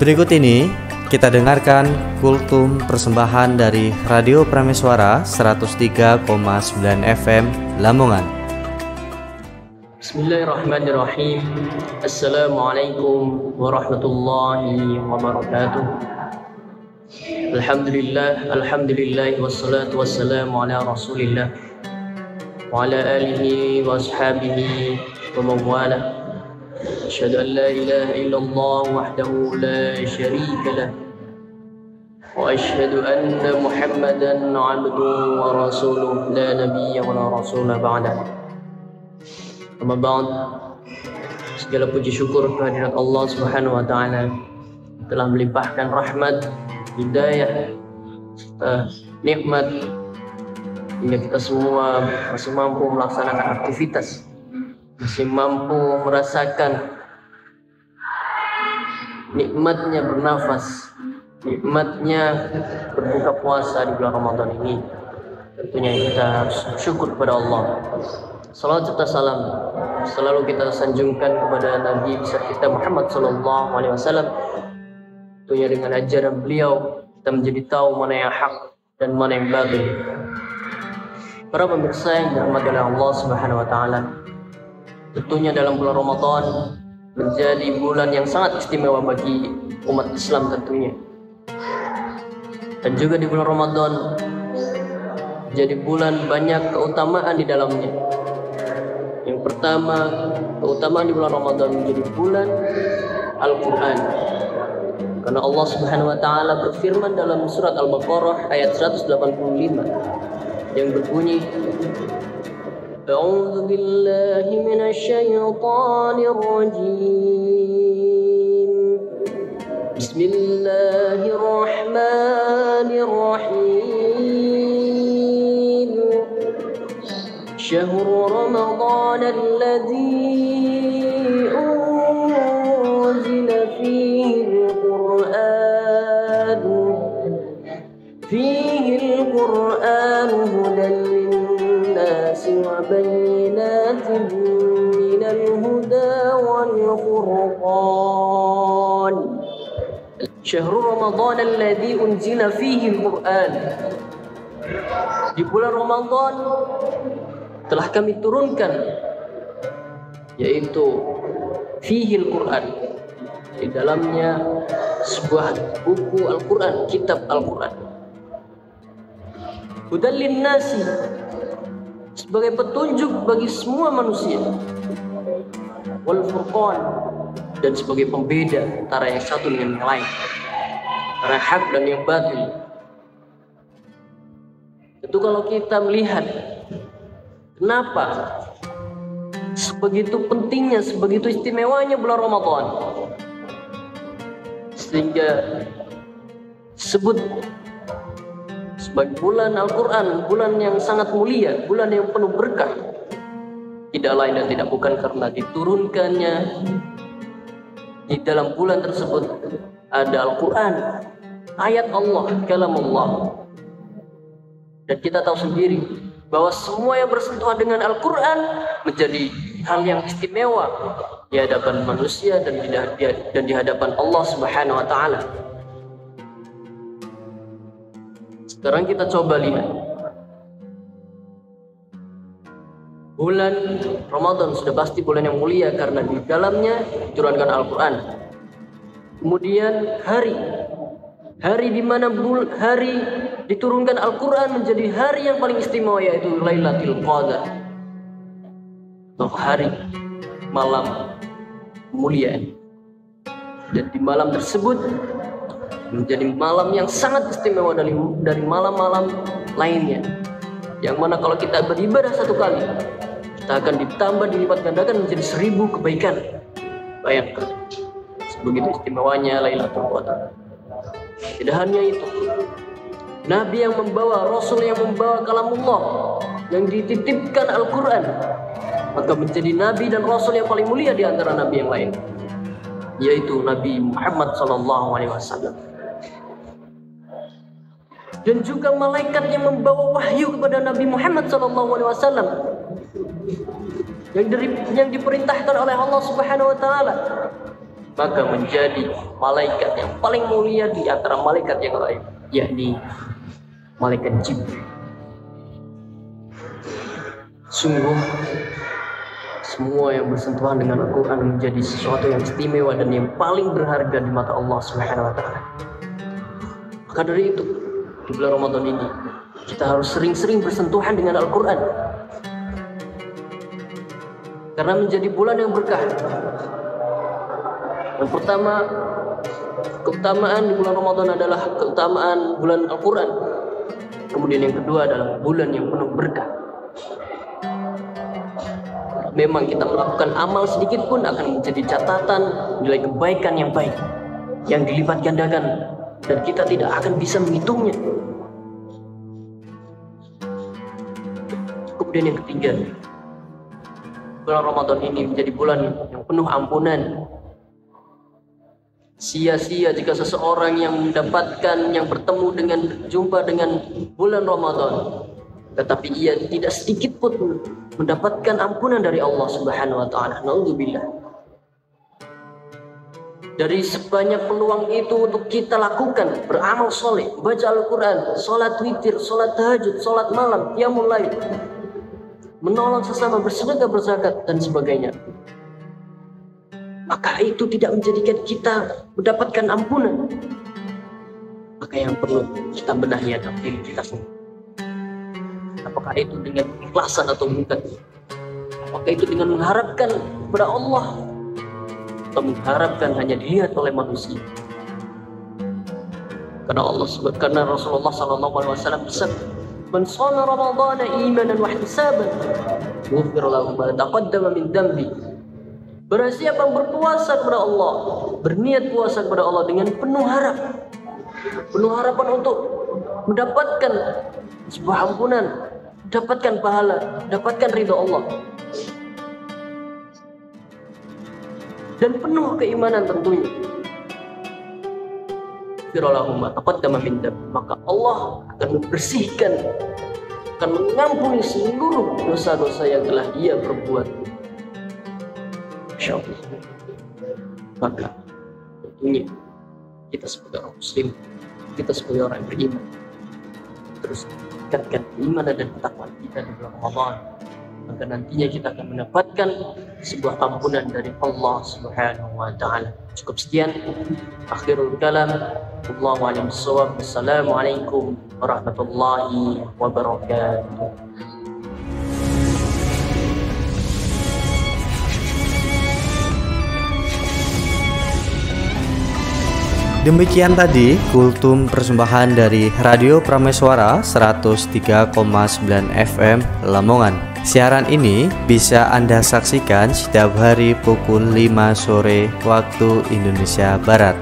Berikut ini kita dengarkan kultum persembahan dari Radio Prameswara 103,9 FM Lamongan. Bismillahirrahmanirrahim. Assalamualaikum warahmatullahi wabarakatuh. Alhamdulillah wassalatu wassalamu ala rasulillah wa ala alihi wa ashabihi wa mawala. Asyhadu an la ilaha illallah wahdahu la syarika lah wa asyhadu anna Muhammadan abduhu wa rasuluh la nabiyya wa la rasula ba'dah. Amma ba'd. Segala puji syukur kehadirat Allah Subhanahu wa taala telah melimpahkan rahmat, hidayah, nikmat hingga kita semua masih mampu melaksanakan aktivitas, masih mampu merasakan nikmatnya bernafas, nikmatnya berbuka puasa di bulan Ramadan ini. Tentunya kita harus syukur kepada Allah. Salawat serta salam selalu kita sanjungkan kepada Nabi besar kita Muhammad sallallahu alaihi wasallam. Tentunya dengan ajaran beliau kita menjadi tahu mana yang hak dan mana yang batil. Para pemirsa yang dirahmati oleh Allah Subhanahu wa taala, tentunya dalam bulan Ramadan menjadi bulan yang sangat istimewa bagi umat Islam tentunya. Dan juga di bulan Ramadan menjadi bulan banyak keutamaan di dalamnya. Yang pertama, keutamaan di bulan Ramadan menjadi bulan Al-Quran. Karena Allah Subhanahu wa taala berfirman dalam surat Al-Baqarah ayat 185 yang berbunyi, A'udzu billahi minasyaitonir rajim. Bismillahirrahmanirrahim. Syahrul Ramadan alladzi unzila fihi al-Qur'an hudan lin-nasi wa bayyinatin minal huda wal furqan. Syahrul Ramadan alladzi unzila fihi al-Qur'an. Di bulan Ramadan telah kami turunkan, yaitu fihi al-Quran, di dalamnya sebuah buku Al-Quran, kitab Al-Quran. Hudan lin-nasi, sebagai petunjuk bagi semua manusia. Wal furqan, dan sebagai pembeda antara yang satu dengan yang lain, antara hak dan yang batil. Tentu kalau kita melihat kenapa sebegitu pentingnya, sebegitu istimewanya bulan Ramadan, sehingga disebut sebagai bulan Al-Quran, bulan yang sangat mulia, bulan yang penuh berkah, tidak lain dan tidak bukan karena diturunkannya di dalam bulan tersebut ada Al-Quran, ayat Allah, kalam Allah. Dan kita tahu sendiri bahwa semua yang bersentuhan dengan Al-Quran menjadi hal yang istimewa di hadapan manusia dan di hadapan Allah Subhanahu wa taala. Sekarang kita coba lihat. Bulan Ramadan sudah pasti bulan yang mulia karena di dalamnya diturunkan Al-Quran. Kemudian hari di mana hari diturunkan Al-Quran menjadi hari yang paling istimewa, yaitu Lailatul Qadar, atau hari malam mulia. Dan di malam tersebut menjadi malam yang sangat istimewa dari malam-malam lainnya, yang mana kalau kita beribadah satu kali, kita akan ditambah dilipat gandakan menjadi 1000 kebaikan. Bayangkan sebegitu istimewanya Lailatul Qadar. Tidak hanya itu, Nabi yang membawa, Rasul yang membawa kalamullah, yang dititipkan Al-Quran, maka menjadi Nabi dan Rasul yang paling mulia di antara Nabi yang lain, yaitu Nabi Muhammad SAW. Dan juga malaikat yang membawa wahyu kepada Nabi Muhammad SAW, yang diperintahkan oleh Allah Subhanahu Wa Taala maka menjadi malaikat yang paling mulia di antara malaikat yang lain, yakni malaikat Jibril. Sungguh semua yang bersentuhan dengan Al-Quran menjadi sesuatu yang istimewa dan yang paling berharga di mata Allah Subhanahu wa Ta'ala. Maka dari itu, di bulan Ramadan ini kita harus sering-sering bersentuhan dengan Al-Quran, karena menjadi bulan yang berkah. Yang pertama, keutamaan di bulan Ramadan adalah keutamaan bulan Al-Quran. Kemudian yang kedua adalah bulan yang penuh berkah. Memang kita melakukan amal sedikit pun akan menjadi catatan nilai kebaikan yang baik, yang dilipat gandakan, dan kita tidak akan bisa menghitungnya. Kemudian yang ketiga, bulan Ramadan ini menjadi bulan yang penuh ampunan. Sia-sia jika seseorang yang mendapatkan, yang bertemu dengan, jumpa dengan bulan Ramadan, tetapi ia tidak sedikit pun mendapatkan ampunan dari Allah Subhanahu wa Ta'ala. Na'udzubillah. Dari sebanyak peluang itu untuk kita lakukan, beramal soleh, baca Al-Quran, sholat witir, sholat tahajud, sholat malam, qiyamul lail, menolong sesama, bersedekah, berzakat, dan sebagainya, maka itu tidak menjadikan kita mendapatkan ampunan. Maka yang perlu kita benahi adalah diri kita sendiri. Apakah itu dengan ikhlasan atau bukan? Apakah itu dengan mengharapkan kepada Allah atau mengharapkan hanya dilihat oleh manusia? Karena Rasulullah SAW bersabda, "Man shoma Ramadhana imanan wa ihtisaban, ghufira lahu ma taqaddama min dhanbi." Barang siapa yang berpuasa kepada Allah, berniat puasa kepada Allah dengan penuh harapan untuk mendapatkan sebuah ampunan, mendapatkan pahala, mendapatkan ridha Allah, dan penuh keimanan tentunya, maka Allah akan membersihkan, akan mengampuni seluruh dosa-dosa yang telah dia perbuat. InsyaAllah. Maka tentunya kita sebagai orang muslim, kita sebagai orang yang beriman, terus tingkatkan keimanan dan ketakwaan kita di bulan Ramadan, maka nantinya kita akan mendapatkan sebuah ampunan dari Allah Subhanahu wa Ta'ala. Cukup sekian, akhirul kalam. Wallahu a'lam bishawab. Wassalamualaikum warahmatullahi wabarakatuh. Demikian tadi kultum persembahan dari Radio Prameswara 103,9 FM Lamongan. Siaran ini bisa Anda saksikan setiap hari pukul 5 sore waktu Indonesia Barat.